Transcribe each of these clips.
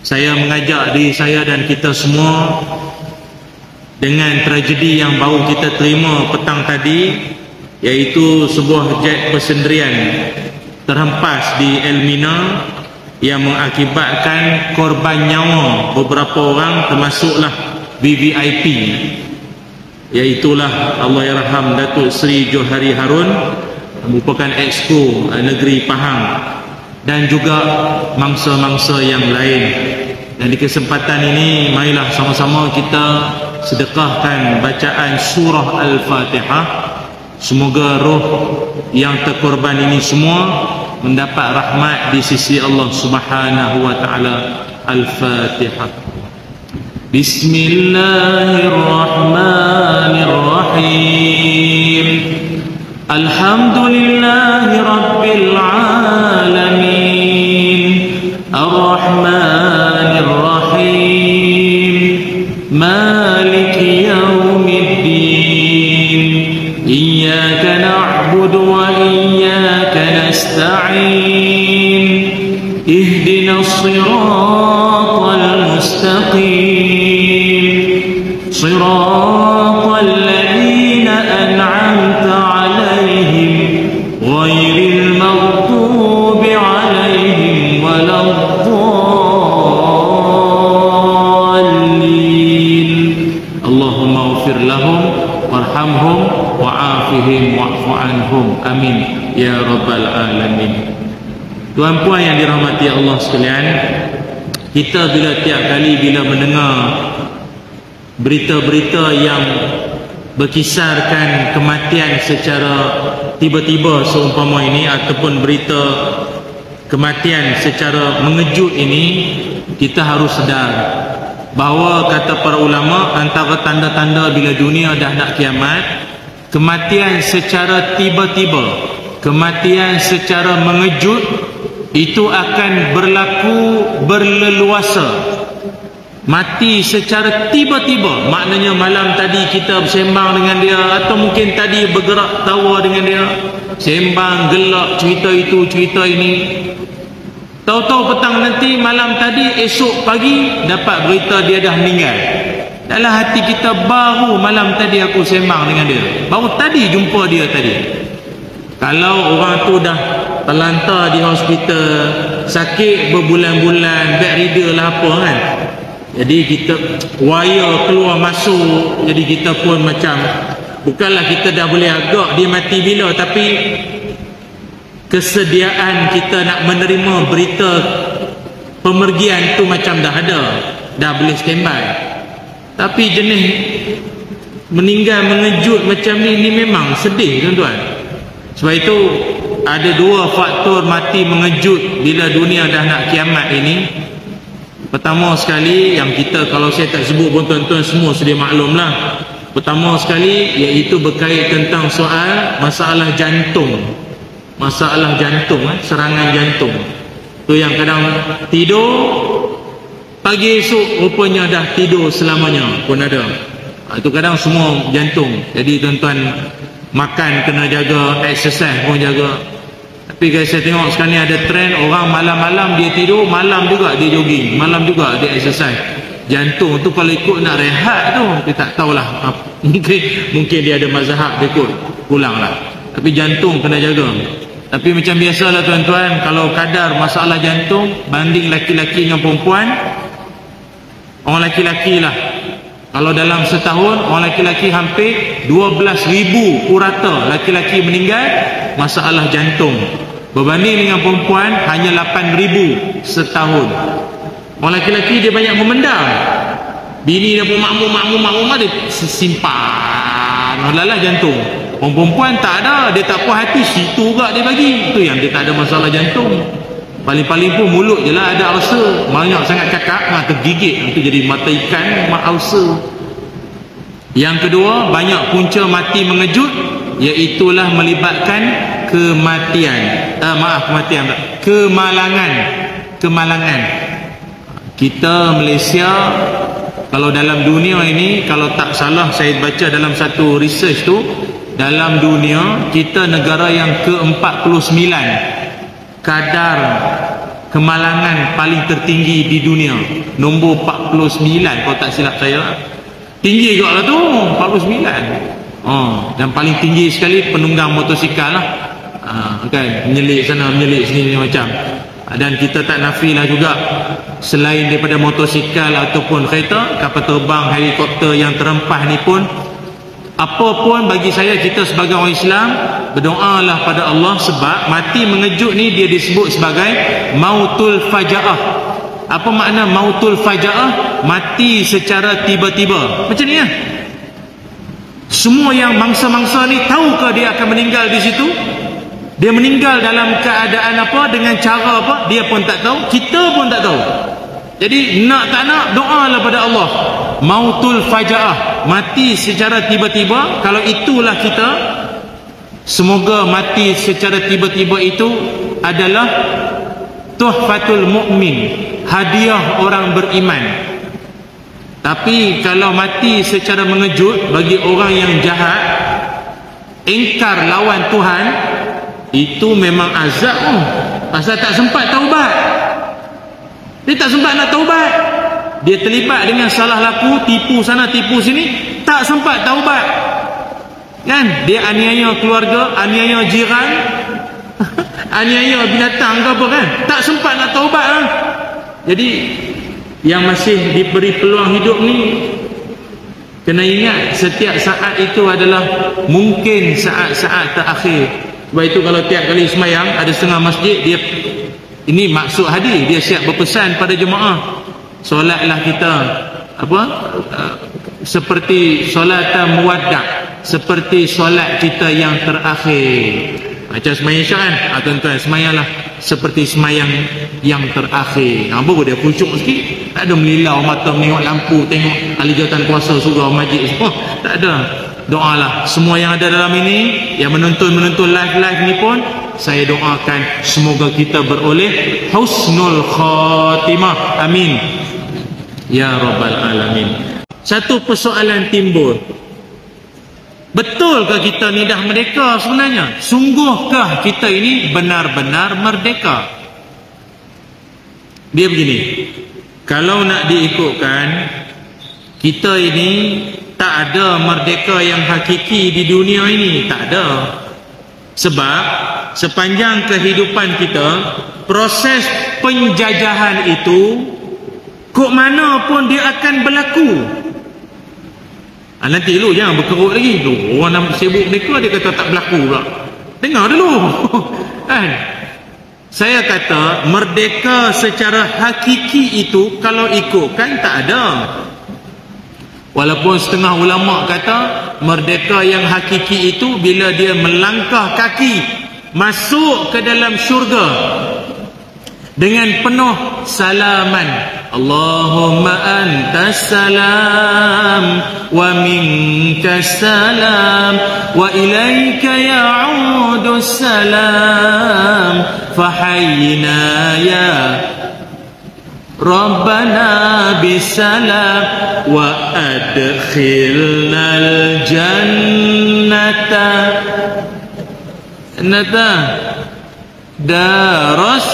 Saya mengajak diri saya dan kita semua dengan tragedi yang baru kita terima petang tadi, iaitu sebuah jet persendirian terhempas di Elmina yang mengakibatkan korban nyawa beberapa orang, termasuklah VVIP, iaitulah Allahyarham Datuk Seri Johari Harun, merupakan Exco Negeri Pahang, dan juga mangsa-mangsa yang lain. Dan di kesempatan ini, marilah sama-sama kita sedekahkan bacaan surah Al-Fatihah. Semoga roh yang terkorban ini semua mendapat rahmat di sisi Allah Subhanahu wa taala. Al-Fatihah. Bismillahirrahmanirrahim. Alhamdulillahi rabbil alamin. Ar-Rahmanir Rahim. Maliki yaumiddin. Iyyaka na'budu wa iyyaka nasta'in. Ihdinas siratal mustaqim. Siratal ladzina an'amta 'alaihim ghairil maghdubi 'alaihim waladdallin. Allahumma ighfir lahum warhamhum wa'afihim wa'fu anhum. Amin ya rabbal alamin. Tuan-puan yang dirahmati Allah sekalian, kita bila tiap kali bila mendengar berita-berita yang berkisarkan kematian secara tiba-tiba seumpama ini, ataupun berita kematian secara mengejut ini, kita harus sedar bahawa kata para ulama, antara tanda-tanda bila dunia dah nak kiamat, kematian secara tiba-tiba, kematian secara mengejut itu akan berlaku berleluasa. Mati secara tiba-tiba, maknanya malam tadi kita bersembang dengan dia, atau mungkin tadi bergerak tawa dengan dia, sembang gelak cerita itu cerita ini, tahu-tahu petang nanti, malam tadi, esok pagi dapat berita dia dah meninggal. Dalam hati kita, baru malam tadi aku sembang dengan dia, baru tadi jumpa dia tadi. Kalau orang tu dah terlantar di hospital, sakit berbulan-bulan, bedridden lah apa kan, jadi kita wire keluar masuk, jadi kita pun macam, bukanlah kita dah boleh agak dia mati bila, tapi kesediaan kita nak menerima berita pemergian tu macam dah ada, dah boleh standby. Tapi jenis meninggal mengejut macam ni memang sedih tuan-tuan. Sebab itu ada dua faktor mati mengejut bila dunia dah nak kiamat ini. Pertama sekali, yang kita, kalau saya tak sebut pun tuan-tuan semua sedia maklum lah. Pertama sekali, iaitu berkait tentang soal masalah jantung. Masalah jantung, serangan jantung. Tu yang kadang tidur, pagi esok rupanya dah tidur selamanya pun ada. Itu kadang semua jantung. Jadi tuan-tuan, makan kena jaga, exercise pun jaga. Tapi guys, saya tengok sekarang ni ada trend orang malam-malam dia tidur, malam juga dia jogging, malam juga dia exercise. Jantung tu kalau ikut nak rehat tu, dia tak tahulah, mungkin dia ada mazhab, dia ikut pulang lah. Tapi jantung kena jaga. Tapi macam biasalah tuan-tuan, kalau kadar masalah jantung banding laki-laki dengan perempuan, orang laki-laki lah, kalau dalam setahun orang laki-laki hampir 12,000 purata laki-laki meninggal masalah jantung, berbanding dengan perempuan hanya 8,000 setahun. Orang laki-laki dia banyak memendam, bini dia pun makmum dia simpan lah jantung. Orang perempuan tak ada, dia tak puas hati, situ juga dia bagi, itu yang dia tak ada masalah jantung. Paling-paling pun mulut je lah ada ulcer, banyak sangat cakap, tergigit, itu jadi mata ikan, ulcer. Yang kedua, banyak punca mati mengejut, iaitulah melibatkan kemalangan. Kita Malaysia, kalau dalam dunia ini, kalau tak salah saya baca dalam satu research tu, dalam dunia kita negara yang ke-49 kadar kemalangan paling tertinggi di dunia, nombor 49 kalau tak silap saya. Tinggi juga lah tu, 49. Dan paling tinggi sekali penunggang motosikal lah. Kan, menyelik sana menyelik sini macam. Dan kita tak nafilah juga, selain daripada motosikal ataupun kereta, kapal terbang, helikopter yang terempah ni pun, apa pun bagi saya, kita sebagai orang Islam berdoalah pada Allah, sebab mati mengejut ni dia disebut sebagai mautul faja'ah. Apa makna mautul faja'ah? Mati secara tiba-tiba. Macam ni ya. Semua yang mangsa-mangsa ni tahukah dia akan meninggal di situ? Dia meninggal dalam keadaan apa, dengan cara apa, dia pun tak tahu, kita pun tak tahu. Jadi nak tak nak, doalah pada Allah. Mautul faja'ah, mati secara tiba-tiba. Kalau itulah kita, semoga mati secara tiba-tiba itu adalah tuhfatul mu'min, hadiah orang beriman. Tapi kalau mati secara mengejut, bagi orang yang jahat, ingkar lawan Tuhan, itu memang azab. Pasal tak sempat taubat. Dia tak sempat nak taubat. Dia terlibat dengan salah laku, tipu sana tipu sini, tak sempat taubat. Kan? Dia aniaya keluarga, aniaya jiran, aniaya binatang ke apa kan? Tak sempat nak taubat lah. Jadi yang masih diberi peluang hidup ni, kena ingat setiap saat itu adalah mungkin saat-saat terakhir. Sebab itu kalau tiap kali semayang ada setengah masjid, dia, ini maksud hadis, dia siap berpesan pada jemaah, solatlah kita apa, seperti solatan muwadda', seperti solat kita yang terakhir. Macam semayang Isyak kan, tuan-tuan semayanglah seperti semayang yang terakhir. Baru dia khusyuk sikit, tak ada melilau mata menengok lampu, tengok ahli jawatan kuasa surau majlis semua, tak ada. Doalah semua yang ada dalam ini, yang menonton live ni pun, saya doakan semoga kita beroleh husnul khatimah, amin ya rabbal alamin. Satu persoalan timbul, betulkah kita ni dah merdeka sebenarnya? Sungguhkah kita ini benar-benar merdeka? Dia begini, kalau nak diikutkan, kita ini tak ada merdeka yang hakiki di dunia ini, tak ada. Sebab sepanjang kehidupan kita, proses penjajahan itu kok mana pun dia akan berlaku. Nanti dulu jangan berkerut lagi. Orang nak sibuk mereka, dia kata tak berlaku pula. Dengar dulu. Kan? Saya kata merdeka secara hakiki itu kalau ikutkan tak ada. Walaupun setengah ulama kata merdeka yang hakiki itu bila dia melangkah kaki masuk ke dalam syurga dengan penuh salaman. Allahumma antas salam wa minkas salam wa ilaika ya'udus salam fahayyina ya Rabbana bisalam wa adkhilnal jannata daras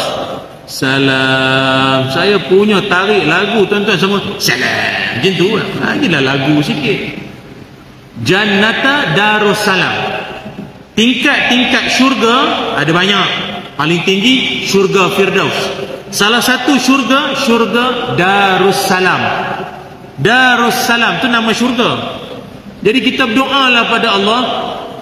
salam. Saya punya tarik lagu tuan-tuan semua salam macam tu lah. Lagilah lagu sikit. Jannata darussalam. Tingkat-tingkat syurga ada banyak. Paling tinggi syurga Firdaus. Salah satu syurga, syurga Darussalam. Darussalam tu nama syurga. Jadi kita berdoalah pada Allah.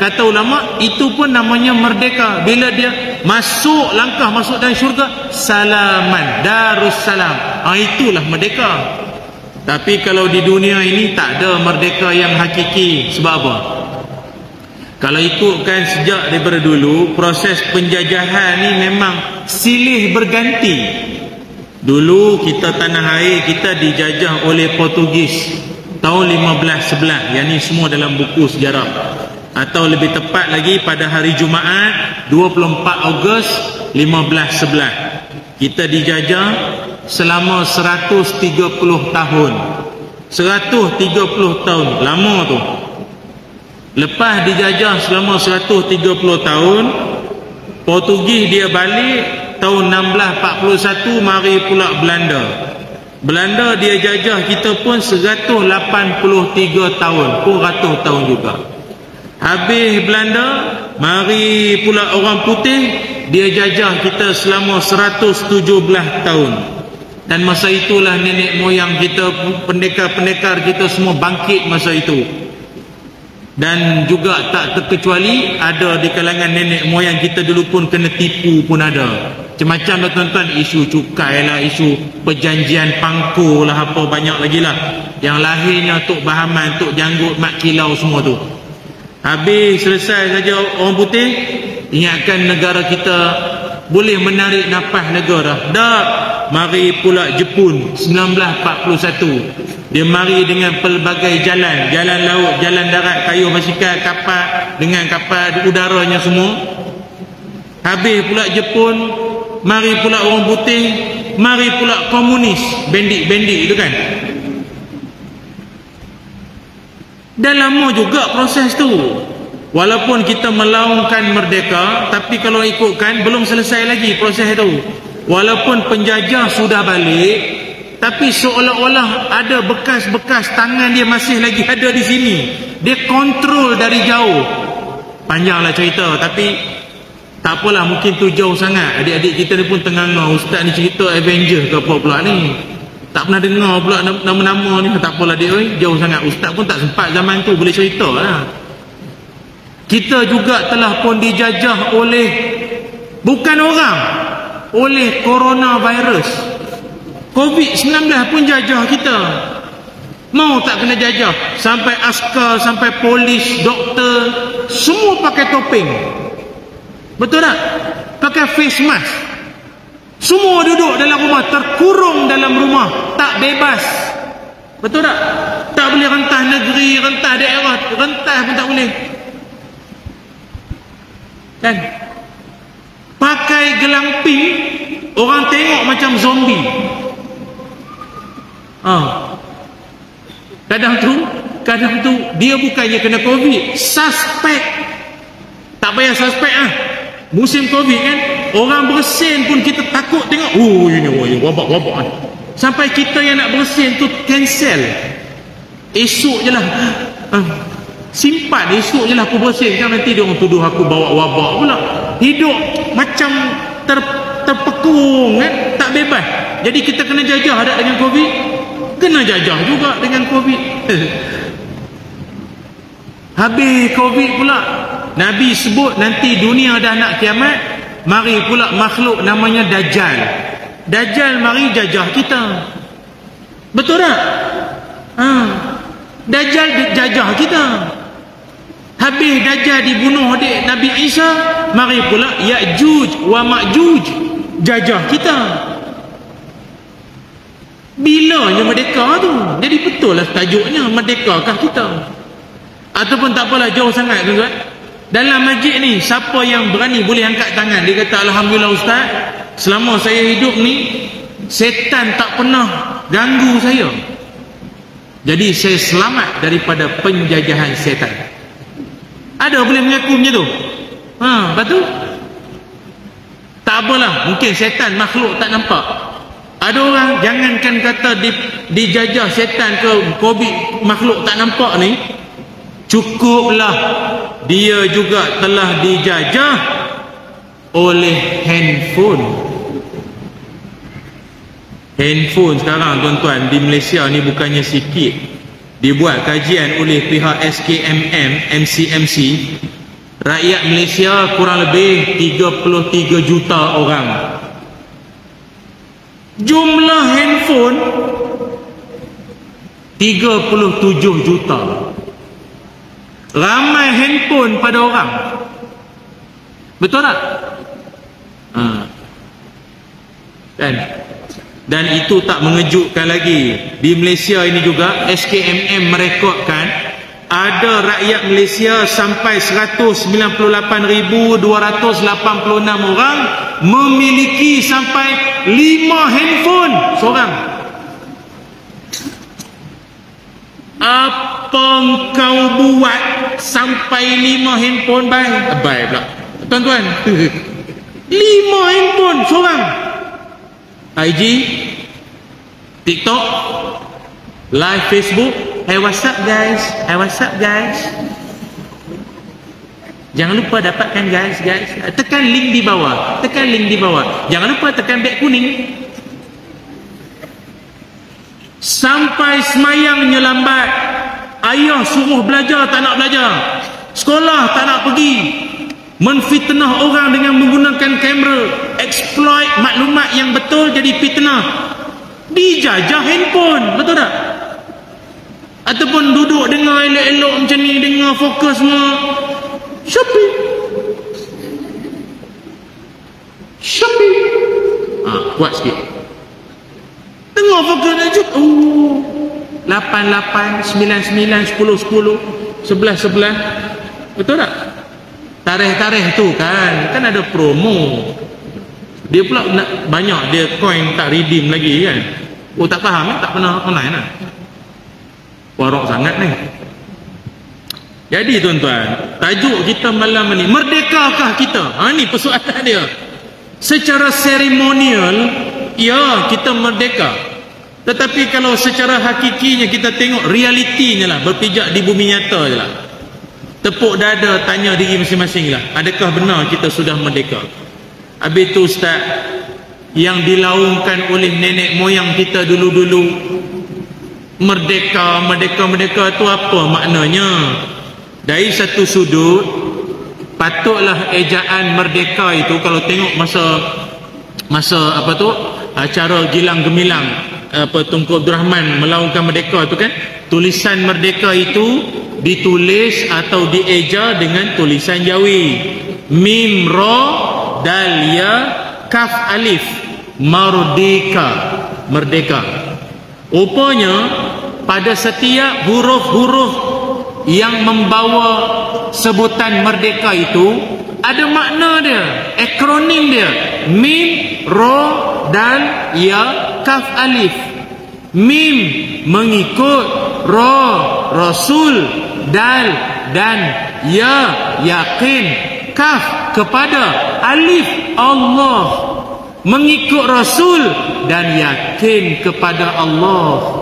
Kata ulama, itu pun namanya merdeka. Bila dia masuk, langkah masuk dalam syurga, salaman, Darussalam. Itulah merdeka. Tapi kalau di dunia ini tak ada merdeka yang hakiki. Sebab apa? Kalau ikutkan sejak daripada dulu, proses penjajahan ni memang silih berganti. Dulu kita tanah air kita dijajah oleh Portugis tahun 1511. Yang ni semua dalam buku sejarah. Atau lebih tepat lagi pada hari Jumaat 24 Ogos 1511. Kita dijajah selama 130 tahun. 130 tahun, lama tu. Lepas dijajah selama 130 tahun, Portugis dia balik tahun 1641 mari pula Belanda dia jajah kita pun 183 tahun, pun ratus tahun juga. Habis Belanda, mari pula orang putih, dia jajah kita selama 117 tahun. Dan masa itulah nenek moyang kita, pendekar-pendekar kita semua bangkit masa itu. Dan juga tak terkecuali ada di kalangan nenek moyang kita dulu pun kena tipu pun ada. Macam-macam lah tuan-tuan, isu cukai lah, isu perjanjian pangko lah, apa banyak lagi lah. Yang lahirnya Tok Bahaman, Tok Janggut, Mak Kilau semua tu. Habis selesai saja orang putih, ingatkan negara kita boleh menarik nafas negara. Tak, mari pula Jepun 1941. Dia mari dengan pelbagai jalan laut, jalan darat, kayu basikal, kapal, dengan kapal udaranya semua. Habis pula Jepun, mari pula orang putih, mari pula komunis, bendik-bendik itu kan. Dah lama juga proses tu. Walaupun kita melaungkan merdeka, tapi kalau ikutkan belum selesai lagi proses tu. Walaupun penjajah sudah balik, tapi seolah-olah ada bekas-bekas tangan dia masih lagi ada di sini. Dia kontrol dari jauh. Panjanglah cerita, tapi tak apalah, mungkin tu jauh sangat. Adik-adik kita ni pun tengah-tengah, ustaz ni cerita Avenger ke apa pula ni. Tak pernah dengar pula nama-nama ni. Tak apalah dia, jauh sangat. Ustaz pun tak sempat zaman tu boleh cerita lah. Kita juga telah pun dijajah oleh, bukan orang, oleh coronavirus. COVID-19 pun jajah kita. Mau tak kena jajah? Sampai askar, sampai polis, doktor, semua pakai topeng. Betul tak? Pakai face mask. Semua duduk dalam rumah, terkurung dalam rumah, tak bebas. Betul tak? Tak boleh rentah negeri, rentah daerah, rentah pun tak boleh. Kan? Pakai gelang pink, orang tengok macam zombie. Kadang tu dia bukannya kena COVID, suspek. Tak payah suspek ah. Musim COVID kan, orang bersin pun kita takut tengok. Ini wabak-wabak. Sampai kita yang nak bersin tu cancel. Esok je lah. Simpan esok je lah aku bersin. Kan nanti dia orang tuduh aku bawa wabak pula. Hidup macam terpekung kan, tak bebas. Jadi kita kena jajah ada dengan COVID, kena jajah juga dengan COVID. Habis COVID pula, Nabi sebut nanti dunia dah nak kiamat, mari pula makhluk namanya Dajjal. Dajjal mari jajah kita. Betul tak? Dajjal jajah kita. Habis Dajjal dibunuh adik Nabi Isa, mari pula Ya'juj wa Ma'juj jajah kita. Bilanya merdeka tu? Jadi betul lah tajuknya, merdekakah kita? Ataupun tak apalah, jauh sangat tuan-tuan. Dalam masjid ni, siapa yang berani boleh angkat tangan. Dia kata, Alhamdulillah Ustaz, selama saya hidup ni, setan tak pernah ganggu saya. Jadi saya selamat daripada penjajahan setan. Ada boleh mengaku macam tu? Betul? Tak apalah, mungkin setan makhluk tak nampak. Ada orang, jangankan kata dijajah setan ke COVID makhluk tak nampak ni, cukuplah dia juga telah dijajah oleh handphone. Handphone sekarang tuan-tuan di Malaysia ni bukannya sikit. Dibuat kajian oleh pihak SKMM, MCMC. Rakyat Malaysia kurang lebih 33 juta orang. Jumlah handphone 37 juta. Ramai handphone pada orang. Betul tak? Kan? Dan itu tak mengejutkan lagi. Di Malaysia ini juga SKMM merekodkan ada rakyat Malaysia sampai 198,286 orang memiliki sampai 5 handphone seorang. Apa kau buat sampai 5 handphone baik pula tuan-tuan? 5 handphone seorang. IG, TikTok, live Facebook. Hey, what's up guys? Hey, what's up guys? Jangan lupa dapatkan guys. Tekan link di bawah. Jangan lupa tekan beg kuning. Sampai semayangnya lambat. Ayah suruh belajar, tak nak belajar. Sekolah tak nak pergi. Menfitnah orang dengan menggunakan kamera. Exploit maklumat yang betul jadi fitnah. Dijajah handphone. Betul tak? Ataupun duduk dengar elok-elok macam ni, dengar fokus semua. Shopee. Kuat sikit. Tengok fokus aja. 88, 99, 10, 10, 11. Betul tak? Tarikh tu kan ada promo. Dia pula nak banyak dia coin tak redeem lagi kan. Tak faham tak pernah online lah. Warok sangat ni. Jadi tuan-tuan, tajuk kita malam ni, merdekakah kita? Ni persoalan dia. Secara seremonial, ya, kita merdeka. Tetapi kalau secara hakikinya kita tengok realitinya lah, berpijak di bumi nyata je lah. Tepuk dada, tanya diri masing-masing lah, adakah benar kita sudah merdeka? Habis tu ustaz, yang dilaungkan oleh nenek moyang kita dulu-dulu, merdeka tu apa maknanya? Dari satu sudut, patutlah ejaan merdeka itu, kalau tengok masa apa tu, acara Gilang Gemilang, Tunku Abdul Rahman melaungkan merdeka tu kan, tulisan merdeka itu ditulis atau dieja dengan tulisan Jawi. Mim ra dal ya kaf alif, merdeka. Rupanya pada setiap huruf-huruf yang membawa sebutan merdeka itu ada makna dia, akronim dia. Mim, ra, dal, ya, kaf, alif. Mim mengikut, ra Rasul, dal dan ya yakin, kaf kepada, alif Allah. Mengikut Rasul dan yakin kepada Allah.